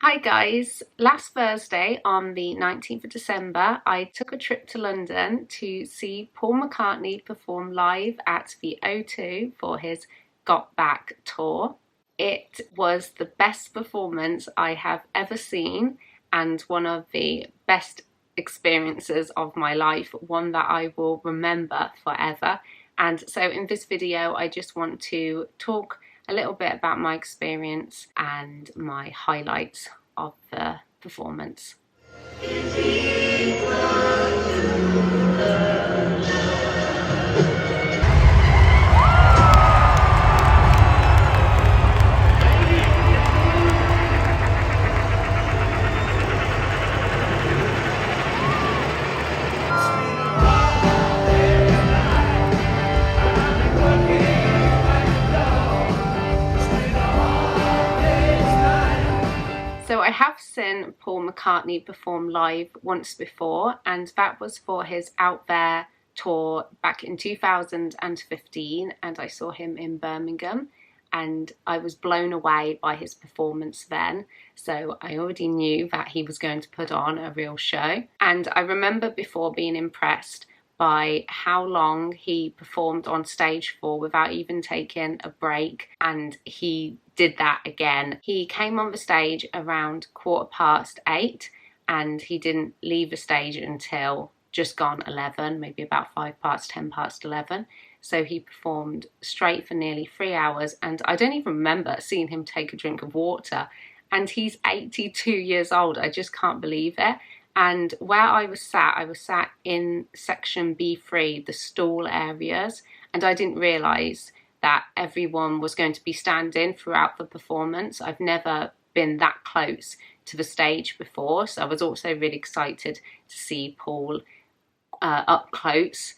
Hi guys, last Thursday on the 19th of December I took a trip to London to see Paul McCartney perform live at the O2 for his Got Back tour. It was the best performance I have ever seen and one of the best experiences of my life, one that I will remember forever. And so in this video I just want to talk a little bit about my experience and my highlights of the performance. So I have seen Paul McCartney perform live once before, and that was for his Out There tour back in 2015, and I saw him in Birmingham and I was blown away by his performance then. So I already knew that he was going to put on a real show, and I remember before being impressed by how long he performed on stage for without even taking a break, and he did that again. He came on the stage around 8:15 and he didn't leave the stage until just gone 11, maybe about 11:05. So he performed straight for nearly 3 hours, and I don't even remember seeing him take a drink of water, and he's 82 years old. I just can't believe it. And where I was sat in section B3, the stall areas, and I didn't realise that everyone was going to be standing throughout the performance. I've never been that close to the stage before, so I was also really excited to see Paul up close,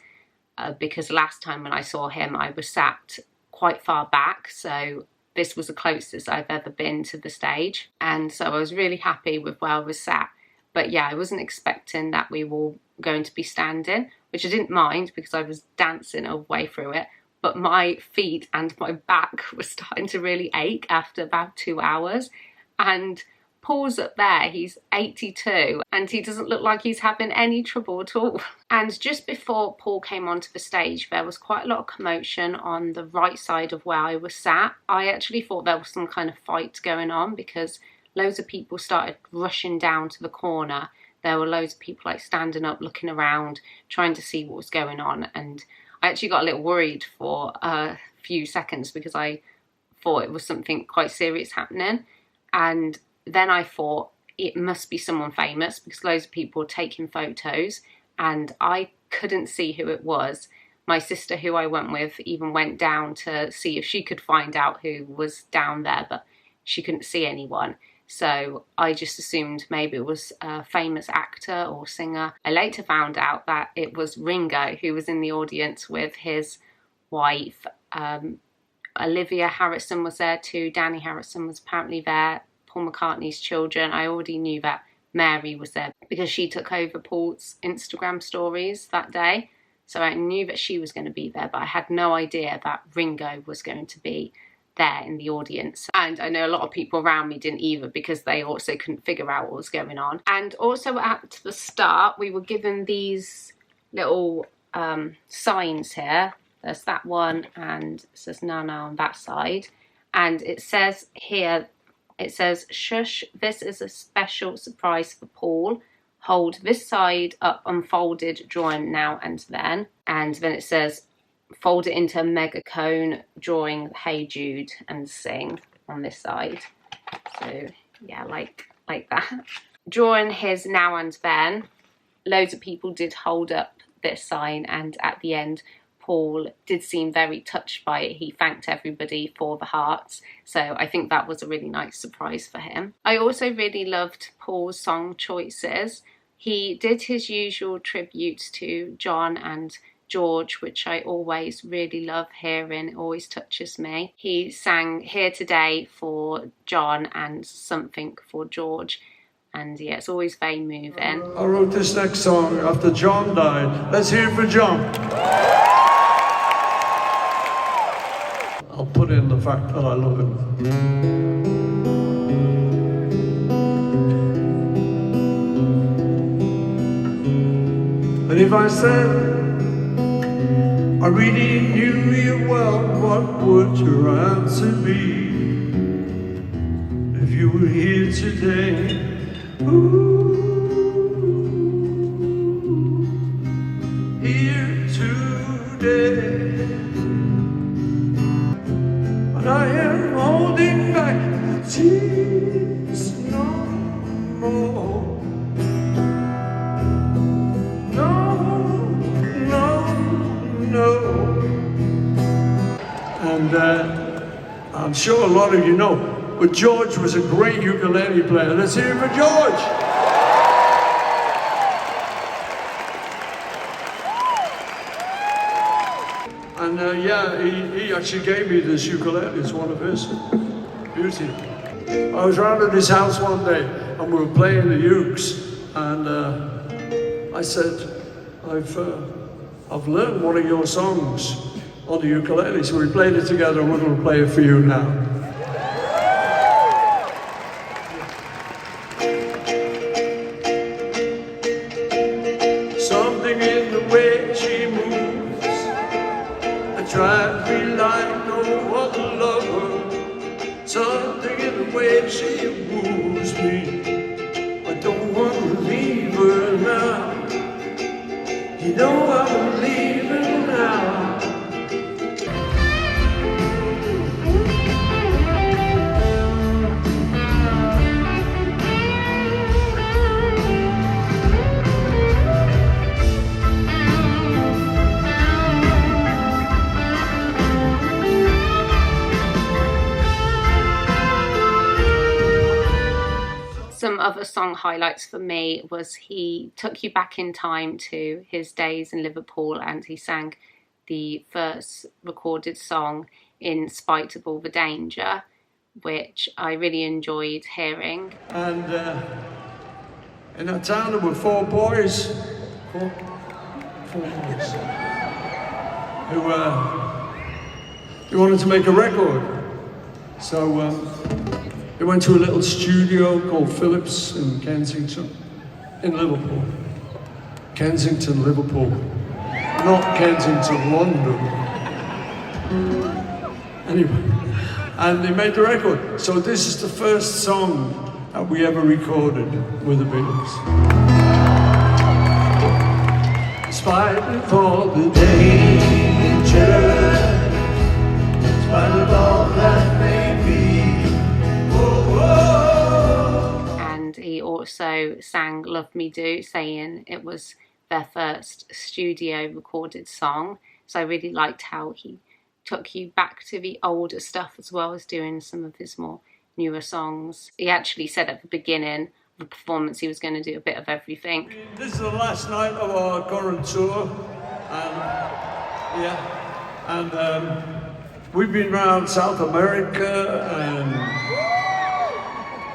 because last time when I saw him I was sat quite far back, so this was the closest I've ever been to the stage, and so I was really happy with where I was sat. But yeah, I wasn't expecting that we were going to be standing, which I didn't mind because I was dancing all the way through it. But my feet and my back were starting to really ache after about 2 hours. And Paul's up there, he's 82, and he doesn't look like he's having any trouble at all. And just before Paul came onto the stage, there was quite a lot of commotion on the right side of where I was sat. I actually thought there was some kind of fight going on because loads of people started rushing down to the corner. There were loads of people like standing up, looking around, trying to see what was going on. And I actually got a little worried for a few seconds because I thought it was something quite serious happening. And then I thought it must be someone famous because loads of people were taking photos and I couldn't see who it was. My sister, who I went with, even went down to see if she could find out who was down there, but she couldn't see anyone. So I just assumed maybe it was a famous actor or singer. I later found out that it was Ringo, who was in the audience with his wife. Olivia Harrison was there too. Danny Harrison was apparently there. Paul McCartney's children. I already knew that Mary was there because she took over Paul's Instagram stories that day. So I knew that she was going to be there, but I had no idea that Ringo was going to be there in the audience. And I know a lot of people around me didn't either because they also couldn't figure out what was going on. And also at the start we were given these little signs here. There's that one and it says Nana on that side, and it says here, it says, "Shush, this is a special surprise for Paul. Hold this side up unfolded, drawing now and then." And then it says, "Fold it into a mega cone, drawing Hey Jude and sing" on this side. So yeah, like that. Drawing his now and then, loads of people did hold up this sign, and at the end Paul did seem very touched by it. He thanked everybody for the hearts, so I think that was a really nice surprise for him. I also really loved Paul's song choices. He did his usual tributes to John and George, which I always really love hearing. It always touches me. He sang Here Today for John and Something for George, and yeah, it's always very moving. I wrote this next song after John died. Let's hear it for John. I'll put in the fact that I love him. if I said I really knew you well, what would your answer be? If you were here today, ooh, here today, and I am holding back the tears no more. No. And I'm sure a lot of you know, but George was a great ukulele player. Let's hear it for George. And yeah, he actually gave me this ukulele. It's one of his. Beauty. I was round at his house one day and we were playing the ukes, and I said, I've learned one of your songs on the ukulele, so we played it together and we're going to play it for you now. Something in the way she moves drives me like no other lover. Something in the way she moves me, I don't want to leave her now. You know I'm leaving now. Some other song highlights for me was he took you back in time to his days in Liverpool, and he sang the first recorded song In Spite of All the Danger, which I really enjoyed hearing. And in that town there were four boys who wanted to make a record. So they went to a little studio called Phillips in Kensington, in Liverpool. Kensington, Liverpool, not Kensington, London. Anyway, and they made the record. So this is the first song that we ever recorded with the Beatles. In spite of all the danger, in spite of all that may be. And he also sang Love Me Do, saying it was their first studio recorded song. So I really liked how he took you back to the older stuff as well as doing some of his more newer songs. He actually said at the beginning of the performance he was going to do a bit of everything. This is the last night of our current tour, and we've been around South America and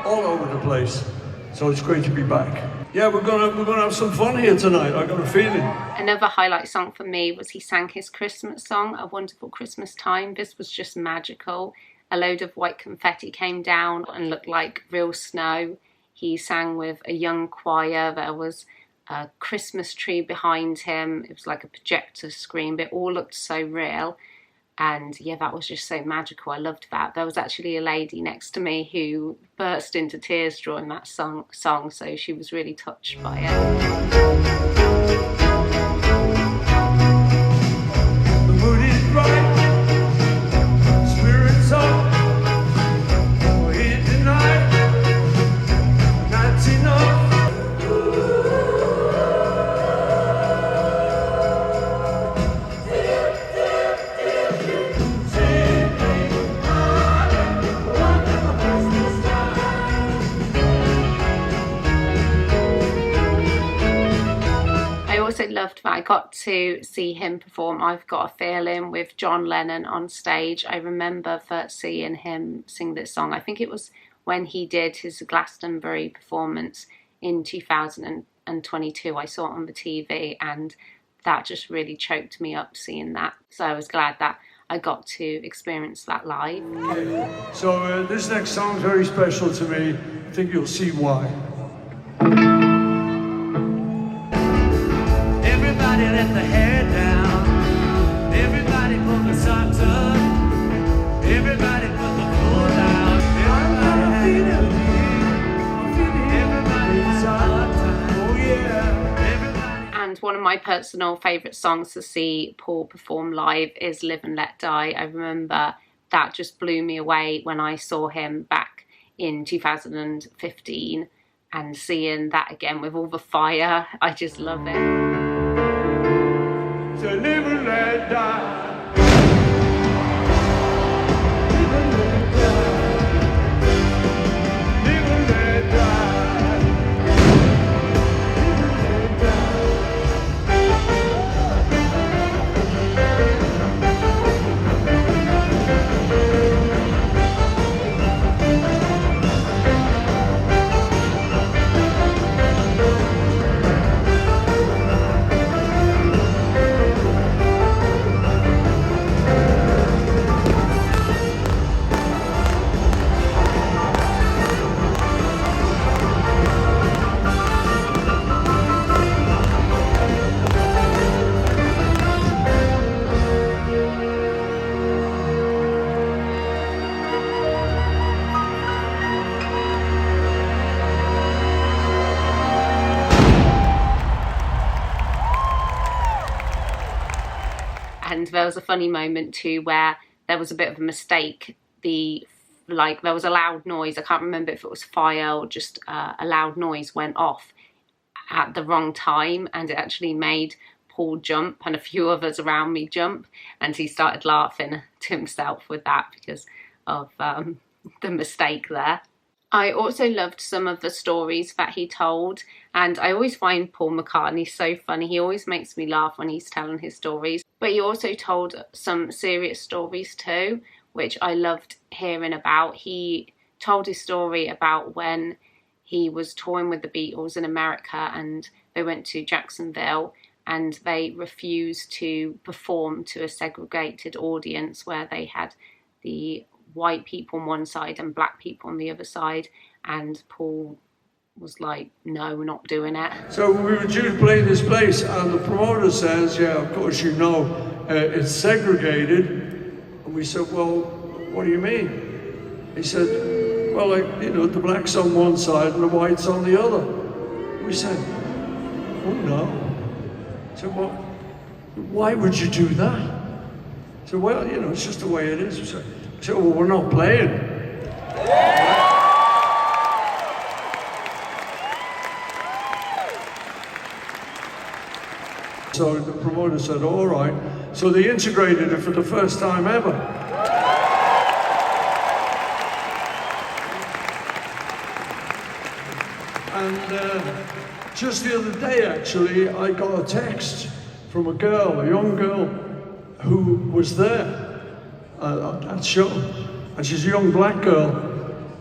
all over the place, so it's great to be back. Yeah, we're gonna have some fun here tonight. I got a feeling. Another highlight song for me was he sang his Christmas song, A Wonderful Christmas Time. This was just magical. A load of white confetti came down and looked like real snow. He sang with a young choir. There was a Christmas tree behind him. It was like a projector screen, but it all looked so real. And yeah, that was just so magical. I loved that. There was actually a lady next to me who burst into tears during that song, so she was really touched by it. The mood is right, spirits up, we're here tonight, night's enough. Loved that I got to see him perform I've Got a Feeling with John Lennon on stage. I remember first seeing him sing this song. I think it was when he did his Glastonbury performance in 2022. I saw it on the TV and that just really choked me up seeing that. So I was glad that I got to experience that live. Okay. So this next song is very special to me. I think you'll see why. Everybody And one of my personal favourite songs to see Paul perform live is Live and Let Die. I remember that just blew me away when I saw him back in 2015, and seeing that again with all the fire, I just love it. So live and let die. And there was a funny moment too where there was a bit of a mistake. There was a loud noise. I can't remember if it was fire or just a loud noise went off at the wrong time, and it actually made Paul jump and a few others around me jump, and he started laughing to himself with that because of the mistake there. I also loved some of the stories that he told, and I always find Paul McCartney so funny. He always makes me laugh when he's telling his stories, but he also told some serious stories too, which I loved hearing about. He told his story about when he was touring with the Beatles in America, and they went to Jacksonville and they refused to perform to a segregated audience where they had the white people on one side and black people on the other side, and Paul was like, no, we're not doing it. So we were due to play this place, and the promoter says, yeah, of course you know, it's segregated. And we said, well, what do you mean? He said, well, like, you know, the black's on one side and the white's on the other. We said, oh no. So well, why would you do that? So well, you know, it's just the way it is. So well, we're not playing. So the promoter said, all right. So they integrated it for the first time ever. And just the other day, actually, I got a text from a girl, a young girl, who was there at that show. And she's a young black girl,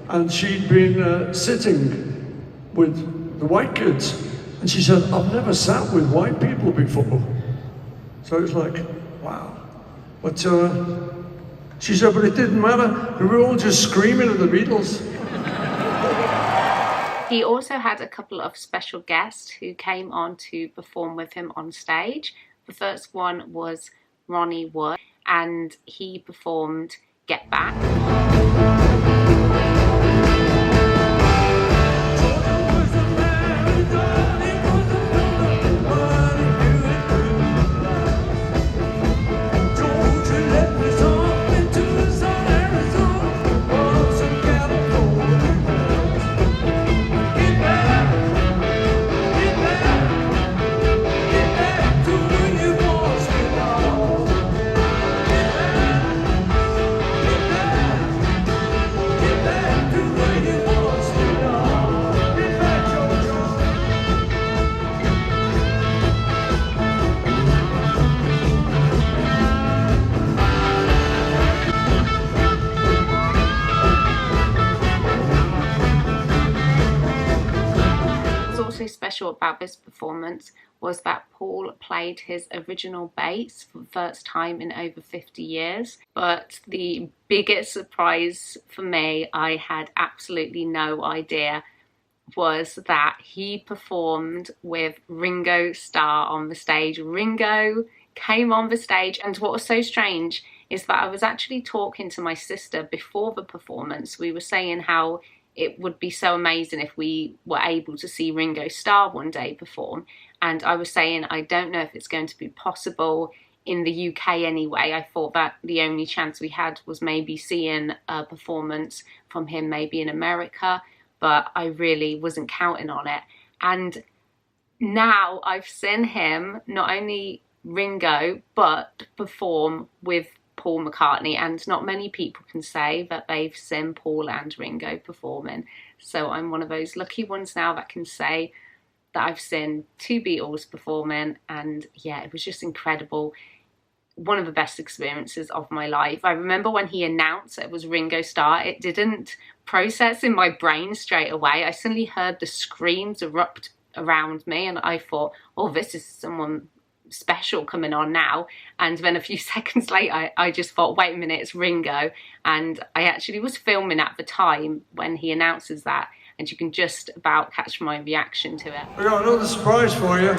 and she'd been sitting with the white kids. And she said, I've never sat with white people before. So it was like, wow. But she said, but it didn't matter. We were all just screaming at the Beatles. He also had a couple of special guests who came on to perform with him on stage. The first one was Ronnie Wood, and he performed Get Back. Special about this performance was that Paul played his original bass for the first time in over 50 years. But the biggest surprise for me, I had absolutely no idea, was that he performed with Ringo Starr on the stage. Ringo came on the stage, and what was so strange is that I was actually talking to my sister before the performance. We were saying how it would be so amazing if we were able to see Ringo Starr one day perform. And I was saying, I don't know if it's going to be possible in the UK anyway. I thought that the only chance we had was maybe seeing a performance from him maybe in America, but I really wasn't counting on it. And now I've seen him, not only Ringo, but perform with Paul McCartney, and not many people can say that they've seen Paul and Ringo performing. So I'm one of those lucky ones now that can say that I've seen two Beatles performing, and yeah, it was just incredible. One of the best experiences of my life. I remember when he announced it was Ringo Starr, it didn't process in my brain straight away. I suddenly heard the screams erupt around me, and I thought, oh, this is someone special coming on now. And then a few seconds later, I just thought, wait a minute, it's Ringo. And I actually was filming at the time when he announces that, and you can just about catch my reaction to it. I got another surprise for you.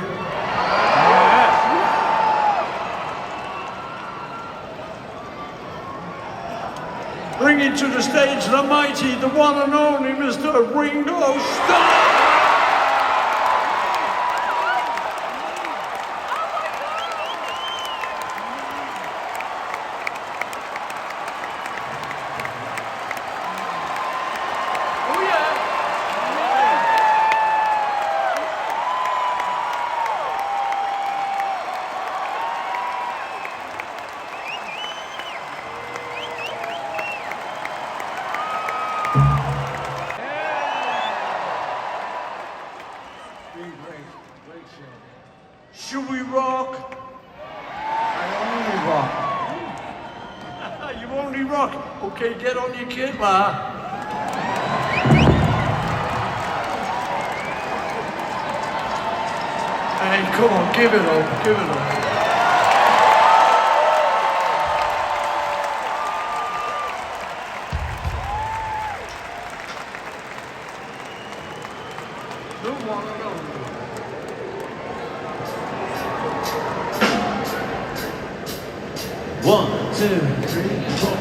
Bringing to the stage the mighty, the one and only Mr. Ringo Starr! Great show. Should we rock? I only rock. You only rock. Okay, get on your kit, la. Hey, come on, give it up, give it up. One, two, three, four.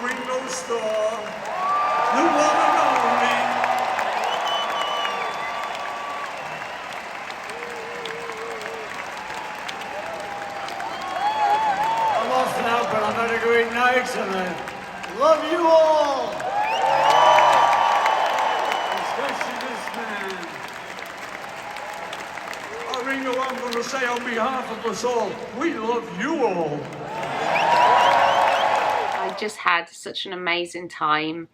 Ringo Starr, the one and only. I'm off now, but I've had a great night and I love you all. Especially this man. Oh, Ringo, I'm going to say on behalf of us all, we love you all. I just had such an amazing time.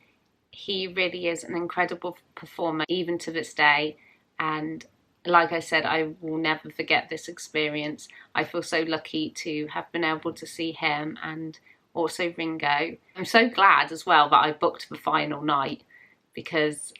He really is an incredible performer, even to this day. And like I said, I will never forget this experience. I feel so lucky to have been able to see him and also Ringo. I'm so glad as well that I booked the final night, because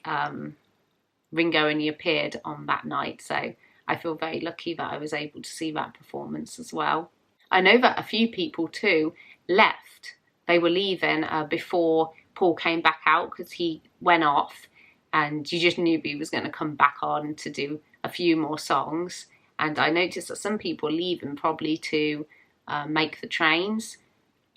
Ringo only appeared on that night. So I feel very lucky that I was able to see that performance as well. I know that a few people too left. They were leaving before Paul came back out, because he went off and you just knew he was going to come back on to do a few more songs. And I noticed that some people were leaving probably to make the trains,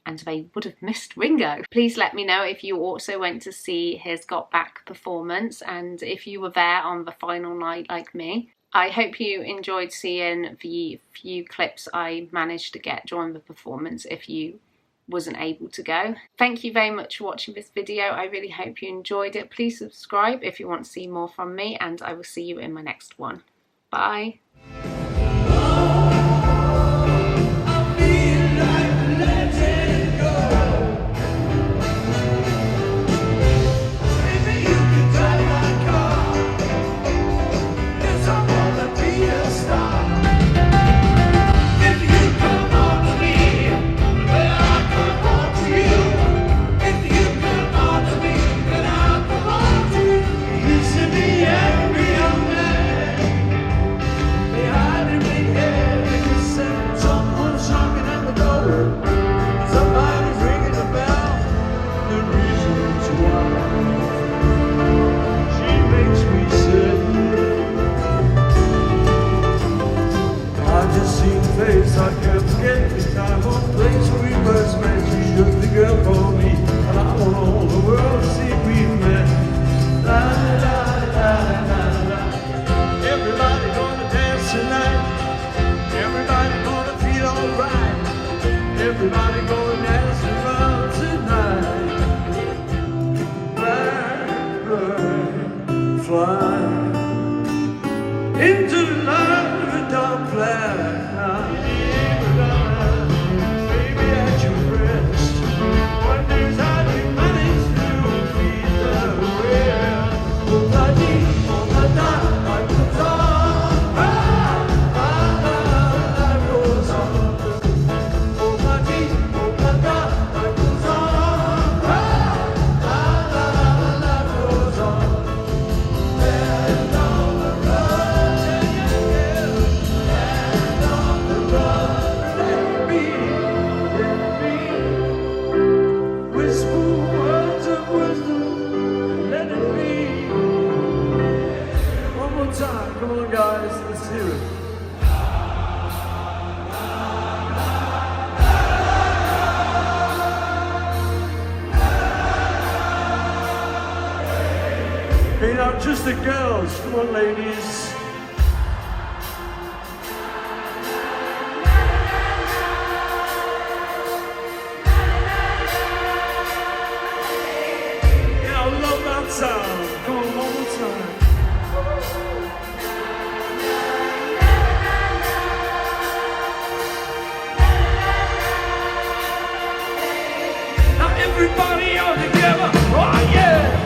and they would have missed Ringo. Please let me know if you also went to see his Got Back performance, and if you were there on the final night like me. I hope you enjoyed seeing the few clips I managed to get during the performance if you wasn't able to go. Thank you very much for watching this video. I really hope you enjoyed it. Please subscribe if you want to see more from me, and I will see you in my next one. Bye. whisper words of wisdom, let it be. One more time, come on guys, let's hear it. Hey, now just the girls, come on ladies. Yeah, I love that sound. Come on, one more time. Now everybody all together, oh yeah!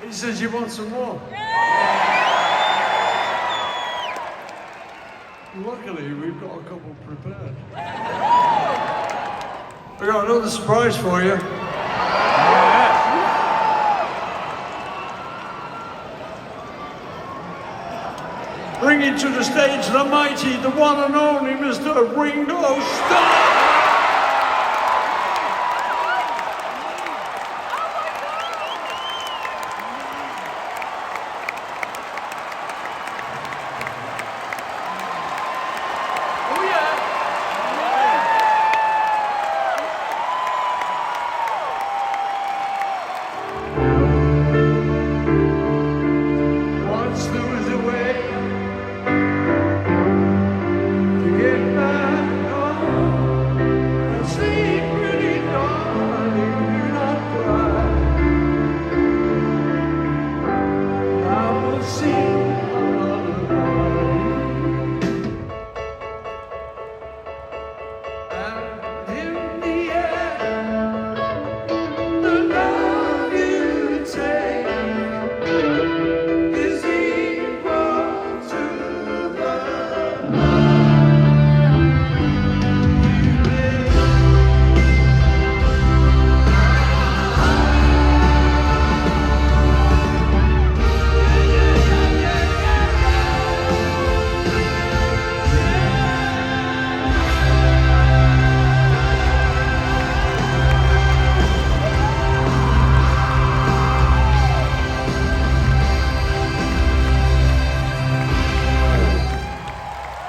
He says you want some more. Luckily, we've got a couple prepared. We got another surprise for you. Bringing to the stage the mighty, the one and only Mr. Ringo Starr.